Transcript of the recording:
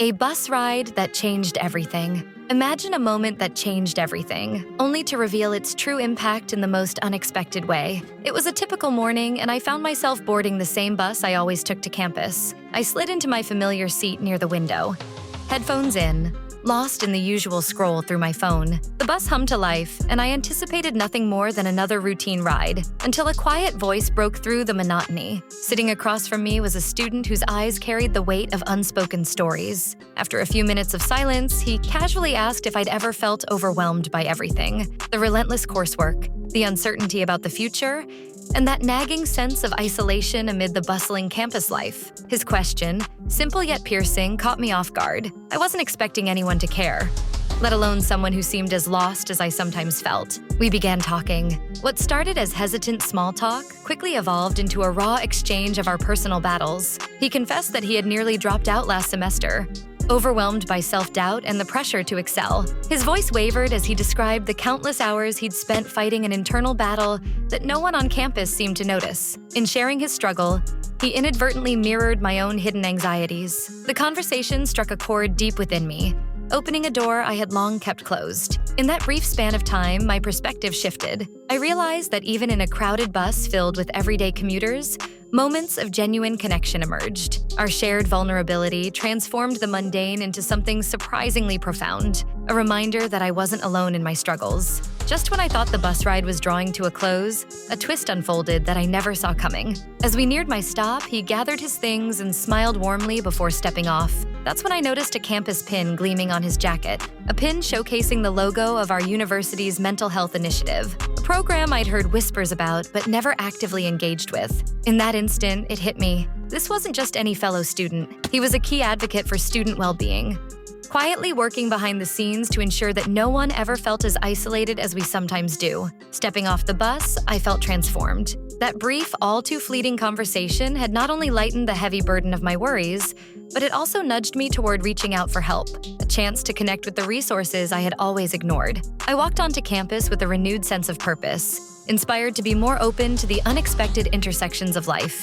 A bus ride that changed everything. Imagine a moment that changed everything, only to reveal its true impact in the most unexpected way. It was a typical morning, and I found myself boarding the same bus I always took to campus. I slid into my familiar seat near the window, headphones in, lost in the usual scroll through my phone. The bus hummed to life, and I anticipated nothing more than another routine ride, until a quiet voice broke through the monotony. Sitting across from me was a student whose eyes carried the weight of unspoken stories. After a few minutes of silence, he casually asked if I'd ever felt overwhelmed by everything: the relentless coursework, the uncertainty about the future, and that nagging sense of isolation amid the bustling campus life. His question, simple yet piercing, caught me off guard. I wasn't expecting anyone to care, let alone someone who seemed as lost as I sometimes felt. We began talking. What started as hesitant small talk quickly evolved into a raw exchange of our personal battles. He confessed that he had nearly dropped out last semester, overwhelmed by self-doubt and the pressure to excel. His voice wavered as he described the countless hours he'd spent fighting an internal battle that no one on campus seemed to notice. In sharing his struggle, he inadvertently mirrored my own hidden anxieties. The conversation struck a chord deep within me, opening a door I had long kept closed. In that brief span of time, my perspective shifted. I realized that even in a crowded bus filled with everyday commuters, moments of genuine connection emerged. Our shared vulnerability transformed the mundane into something surprisingly profound, a reminder that I wasn't alone in my struggles. Just when I thought the bus ride was drawing to a close, a twist unfolded that I never saw coming. As we neared my stop, he gathered his things and smiled warmly before stepping off. That's when I noticed a campus pin gleaming on his jacket, a pin showcasing the logo of our university's mental health initiative, a program I'd heard whispers about but never actively engaged with. In that instant, it hit me. This wasn't just any fellow student. He was a key advocate for student well-being, quietly working behind the scenes to ensure that no one ever felt as isolated as we sometimes do. Stepping off the bus, I felt transformed. That brief, all-too-fleeting conversation had not only lightened the heavy burden of my worries, but it also nudged me toward reaching out for help, a chance to connect with the resources I had always ignored. I walked onto campus with a renewed sense of purpose, inspired to be more open to the unexpected intersections of life.